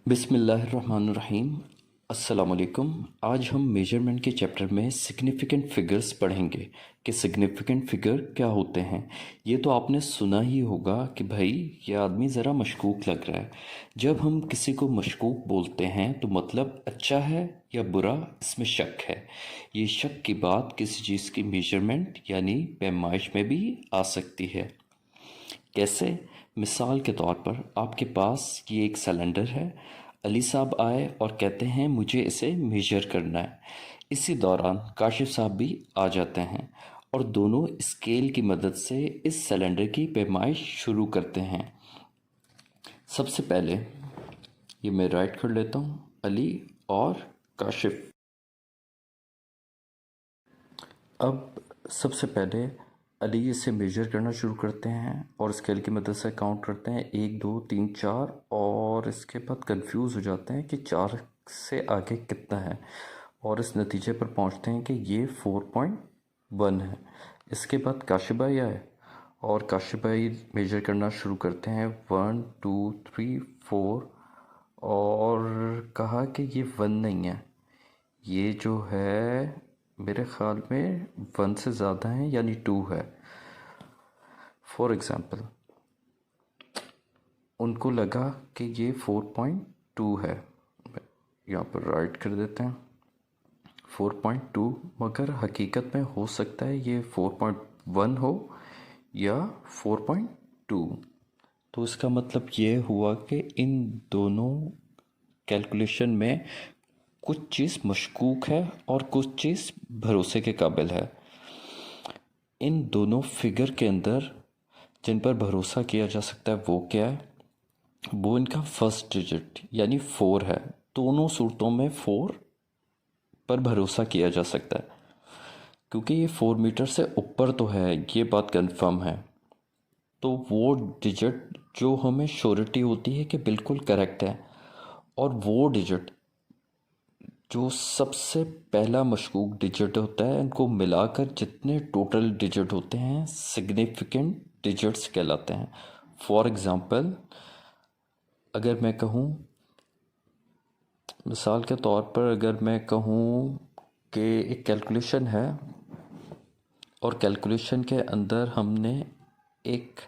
बिस्मिल्लाहिर्रहमानिर्रहीम। अस्सलाम वालेकुम। आज हम मेजरमेंट के चैप्टर में सिग्निफिकेंट फिगर्स पढ़ेंगे कि सिग्निफिकेंट फिगर क्या होते हैं। ये तो आपने सुना ही होगा कि भाई ये आदमी ज़रा मशकूक लग रहा है। जब हम किसी को मशकूक बोलते हैं तो मतलब अच्छा है या बुरा, इसमें शक है। ये शक की बात किसी चीज़ की मेजरमेंट यानी पैमाइश में भी आ सकती है। कैसे? मिसाल के तौर पर आपके पास ये एक सिलेंडर है। अली साहब आए और कहते हैं मुझे इसे मेजर करना है। इसी दौरान काशिफ साहब भी आ जाते हैं और दोनों स्केल की मदद से इस सिलेंडर की पैमाइश शुरू करते हैं। सबसे पहले ये मैं राइट कर लेता हूँ, अली और काशिफ। अब सबसे पहले अली इसे मेजर करना शुरू करते हैं और स्केल की मदद से काउंट करते हैं 1 2 3 4 और इसके बाद कंफ्यूज हो जाते हैं कि 4 से आगे कितना है और इस नतीजे पर पहुंचते हैं कि ये 4.1 है। इसके बाद काशिफ भाई आए और काशिफ भाई मेजर करना शुरू करते हैं 1 2 3 4 और कहा कि ये 1 नहीं है, ये जो है मेरे ख्याल में 1 से ज़्यादा है यानी 2 है। फॉर एग्ज़ाम्पल उनको लगा कि ये 4.2 है। यहाँ पर राइट कर देते हैं 4.2, मगर हकीकत में हो सकता है ये 4.1 हो या 4.2। तो इसका मतलब ये हुआ कि इन दोनों कैलकुलेशन में कुछ चीज़ मशकूक है और कुछ चीज़ भरोसे के काबिल है। इन दोनों फिगर के अंदर जिन पर भरोसा किया जा सकता है वो क्या है? वो इनका फर्स्ट डिजिट यानी 4 है। दोनों सूरतों में 4 पर भरोसा किया जा सकता है क्योंकि ये 4 मीटर से ऊपर तो है, ये बात कंफर्म है। तो वो डिजिट जो हमें श्योरिटी होती है कि बिल्कुल करेक्ट है, और वो डिजिट जो सबसे पहला मशकूक डिजिट होता है, इनको मिलाकर जितने टोटल डिजिट होते हैं सिग्निफिकेंट डिजिट्स कहलाते हैं। फॉर एग्ज़ाम्पल अगर मैं कहूँ, मिसाल के तौर पर अगर मैं कहूँ कि एक कैलकुलेशन है और कैलकुलेशन के अंदर हमने एक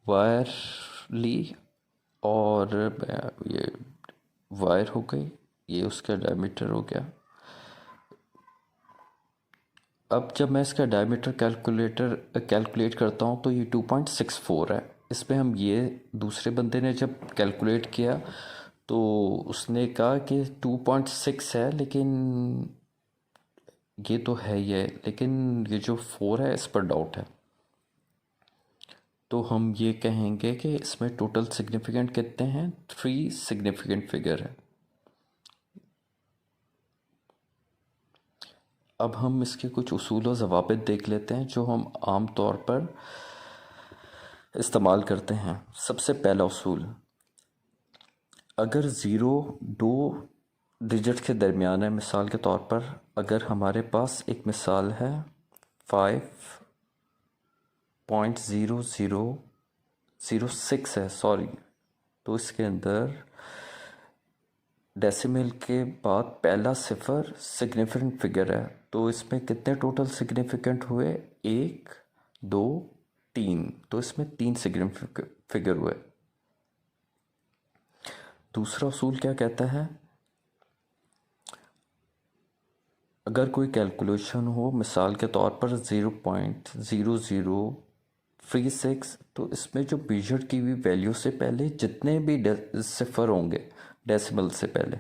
वायर ली और ये वायर हो गई, ये उसका डायमीटर हो गया। अब जब मैं इसका डायमीटर कैलकुलेट करता हूँ तो ये 2.64 है। इसमें हम ये दूसरे बंदे ने जब कैलकुलेट किया तो उसने कहा कि 2.6 है, लेकिन ये तो है ही है, लेकिन ये जो 4 है इस पर डाउट है। तो हम ये कहेंगे कि इसमें टोटल सिग्निफिकेंट कितने हैं? 3 सिग्निफिकेंट फिगर है। अब हम इसके कुछ उसूल और ज़वाबित देख लेते हैं जो हम आम तौर पर इस्तेमाल करते हैं। सबसे पहला उसूल, अगर ज़ीरो दो डिजिट के दरमियान है, मिसाल के तौर पर अगर हमारे पास एक मिसाल है 5.0006 है, सॉरी, तो इसके अंदर डेसिमल के बाद पहला सिफर सिग्निफिकेंट फिगर है। तो इसमें कितने टोटल सिग्निफिकेंट हुए? 1 2 3, तो इसमें 3 सिग्निफिकेंट फिगर हुए। दूसरा उसूल क्या कहता है? अगर कोई कैलकुलेशन हो, मिसाल के तौर पर 0.0036, तो इसमें जो मेजर की हुई वैल्यू से पहले जितने भी सिफर होंगे डेसिमल से पहले,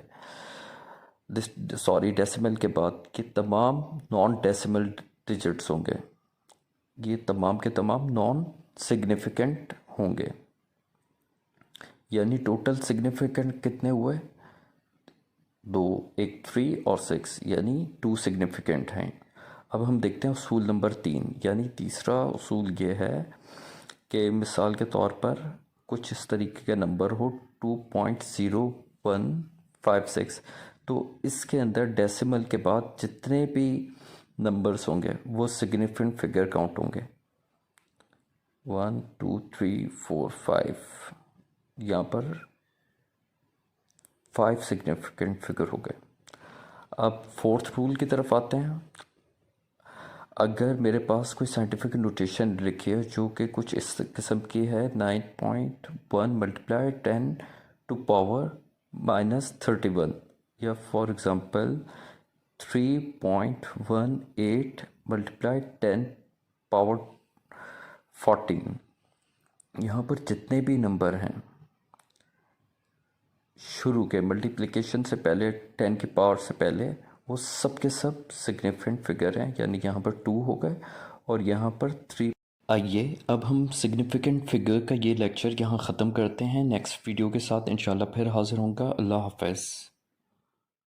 सॉरी डेसिमल के बाद के तमाम नॉन डेसिमल डिजिट्स होंगे, ये तमाम के तमाम नॉन सिग्निफिकेंट होंगे। यानी टोटल सिग्निफिकेंट कितने हुए? 2, एक 3 और 6, यानी 2 सिग्निफिकेंट हैं। अब हम देखते हैं उसूल नंबर 3, यानी तीसरा उसूल ये है कि मिसाल के तौर पर कुछ इस तरीके का नंबर हो 2.0156, तो इसके अंदर डेसिमल के बाद जितने भी नंबर्स होंगे वो सिग्निफिकेंट फिगर काउंट होंगे। 1 2 3 4 5, यहाँ पर 5 सिग्निफिकेंट फिगर हो गए। अब फोर्थ रूल की तरफ आते हैं। अगर मेरे पास कोई साइंटिफिक नोटेशन लिखी है जो कि कुछ इस किस्म की है, 9.1 मल्टीप्लाई 10 टू पावर -31, या फॉर एग्ज़ाम्पल 3.18 मल्टीप्लाई 10 पावर 14, यहाँ पर जितने भी नंबर हैं शुरू के मल्टीप्लिकेशन से पहले 10 की पावर से पहले, वो सब के सब सिग्निफिकेंट फिगर हैं, यानी यहाँ पर 2 हो गए और यहाँ पर 3। आइए अब हम सिग्निफिकेंट फिगर का ये लेक्चर यहाँ ख़त्म करते हैं। नेक्स्ट वीडियो के साथ इंशाल्लाह फिर हाज़िर होऊंगा। अल्लाह हाफ़िज़।